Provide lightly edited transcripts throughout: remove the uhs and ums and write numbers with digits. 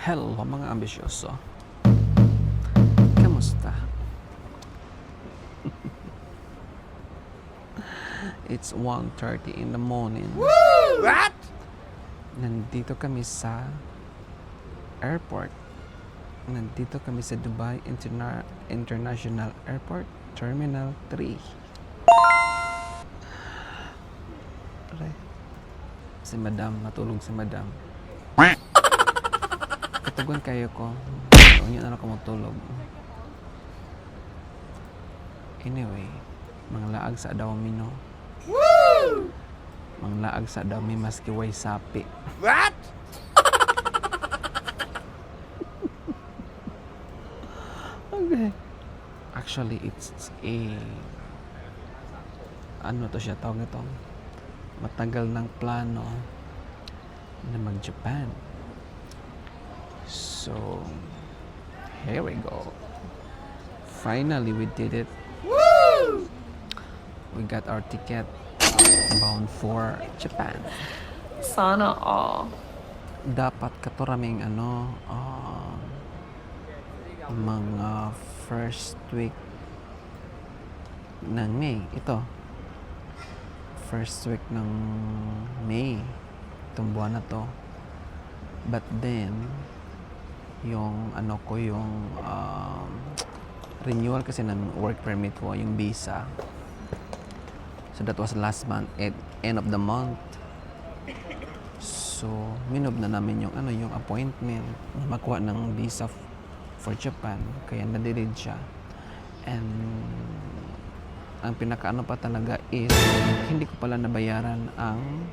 Hello mga ambisyoso. Kamusta? It's 1:30 in the morning. What? Nandito kami sa airport. Nandito kami sa Dubai International Airport, Terminal 3. Aray. Si Madam, natulog si Madam. Katugon kayo ko. Doon yun ako matulog. Anyway, manglaag sa daw mino. Woo! Manglaag sa daw mi maski way sapi. What? Okay. Actually, it's a ano to siya tawag ito? Matagal ng plano na mag-Japan. So, here we go. Finally, we did it. Woo! We got our ticket bound for Japan. Sana all. Dapat katuraming mga first week ng May. Ito. First week ng May. Itong buwan na to. But then, yung renewal kasi ng work permit ko, yung visa. So that was last month at end of the month. So minob na namin yung appointment na makuha ng visa for Japan, kaya na-delayed siya. And ang pinakaano pa talaga is hindi ko pala nabayaran ang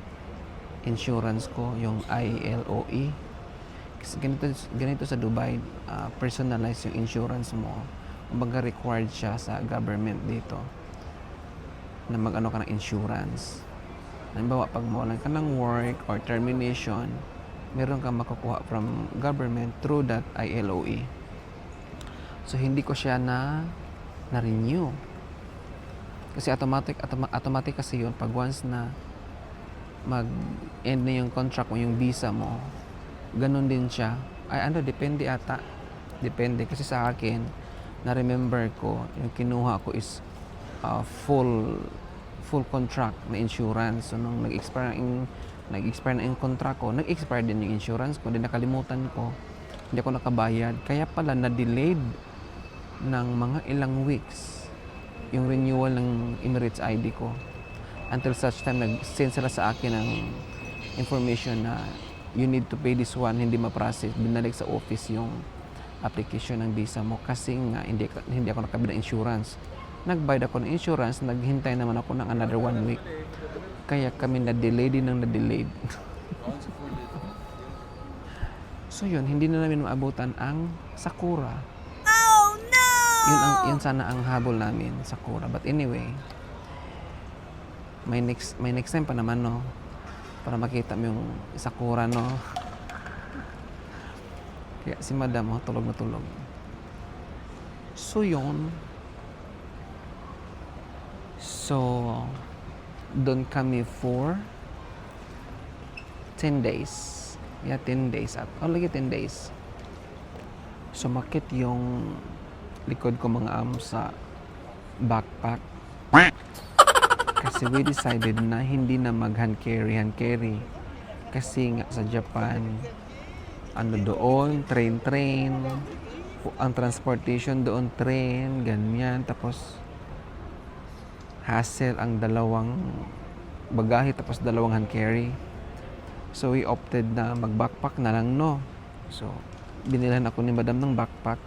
insurance ko, yung ILOE. Kasi ganito sa Dubai, personalized yung insurance mo. Kumbaga required siya sa government dito na mag-ano ka ng insurance. Halimbawa, pag mawalan ka ng work or termination, meron kang makukuha from government through that ILOE. So, hindi ko siya na-renew. Kasi automatic kasi yun. Pag once na mag-end na yung contract mo, yung visa mo, ganun din siya. Depende ata. Depende. Kasi sa akin, na-remember ko, yung kinuha ko is full contract na insurance. So, nung nag-expire na yung contract ko, nag-expire din yung insurance ko. Then nakalimutan ko. Hindi ako nakabayad. Kaya pala na-delayed ng mga ilang weeks yung renewal ng Emirates ID ko. Until such time, nag-send sila sa akin ng information na you need to pay this one, hindi ma-process. Binalik sa office yung application ng visa mo kasi nga hindi ako nakabili ng insurance. Nagbayad ako ng insurance, naghintay naman ako ng another 1 week. Kaya kami na-delay din ng na-delayed. So yun, hindi na namin maabutan ang Sakura. Oh no! Yun sana ang habol namin, Sakura. But anyway, may next time pa naman, no? Para makita mo yung Sakura, no? Kaya si Madam, tulog na tulog. So yun. So, doon kami for 10 days. Yeah, 10 days. Only 10 days. Sumakit yung likod ko mga sa backpack. Kasi we decided na hindi na hand carry. Kasi nga sa Japan, doon, train. Ang transportation doon, train, ganyan. Tapos, hassle ang dalawang bagahe tapos dalawang hand carry. So we opted na mag-backpack na lang, no. So binilhan ako ni Madam ng backpack.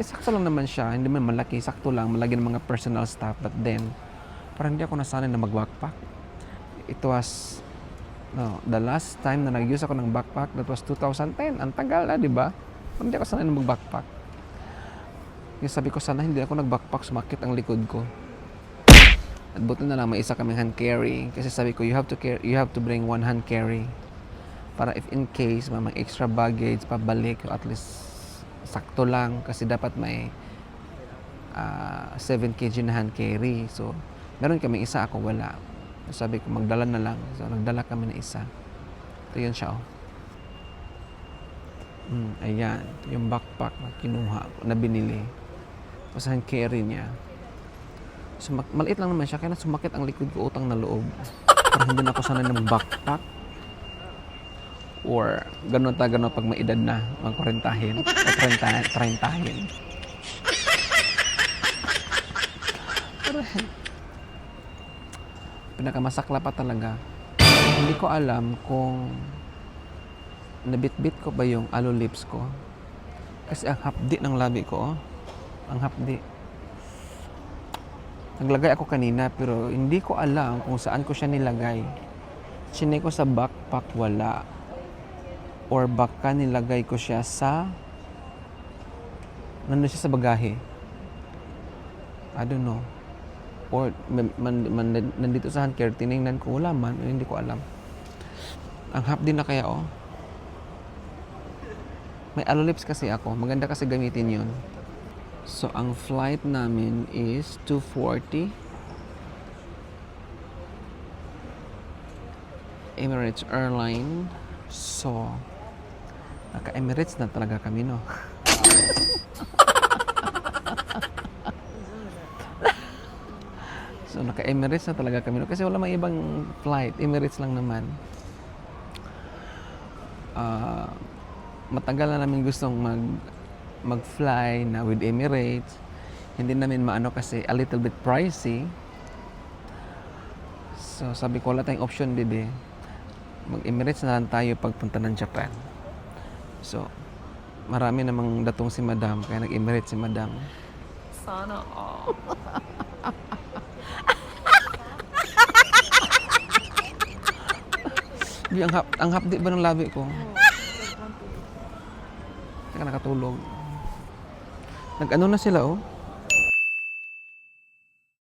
Sakto lang naman siya, hindi man malaki, sakto lang, malagyan ng mga personal stuff. But then parang hindi ako nasanay na mag-backpack. It was the last time na nag-use ako ng backpack, that was 2010. Ang tagal na, di ba? Hindi ako sanay na mag-backpack. Yung sabi ko, sana hindi ako nag-backpack, sumakit ang likod ko. At buti na lang may isa kaming hand carry kasi sabi ko you have to bring one hand carry para if in case may mga extra baggage pabalik, at least sakto lang kasi dapat may 7 kg na hand carry. So meron kaming isa, ako wala. Sabi ko magdala na lang. So nagdala kami ng isa. Ito yun siya, oh. Ayan, yung backpack na kinuha, na binili. Tapos hand carry niya. Maliit lang naman siya, kaya sumakit ang likod ko, utang na loob. Pero hindi na ako sanay ng backpack. Or ganun pag may edad na, mag-40hin. O 30hin. Pero pinakamasakla pa talaga. Hindi ko alam kung nabitbit ko ba yung aloe lips ko. Kasi ang hapdi ng labi ko, oh. Ang hapdi. Naglagay ako kanina pero hindi ko alam kung saan ko siya nilagay. Sinay ko sa backpack, wala. Or baka nilagay ko siya sa nandun siya sa bagahe. I don't know. Or nandito sa hand care, tinignan ko, wala man, hindi ko alam. Ang hapdi na kaya, oh. May aloe lips kasi ako. Maganda kasi gamitin yun. So, ang flight namin is 2:40. Emirates Airline. So, naka-Emirates na talaga kami, no? So, naka-Emirates na talaga kami, no? Kasi wala may ibang flight. Emirates lang naman. Matagal na namin gustong mag-fly na with Emirates. Hindi namin maano kasi a little bit pricey. So sabi ko, wala tayong option, bibi. Mag-Emirates na lang tayo pagpunta ng Japan. So marami namang datong si Madam, kaya nag-Emirates si Madam. Sana all. Di, ang hapdi ba ng labi ko? Teka, nakatulog. Nag-ano na sila, oh.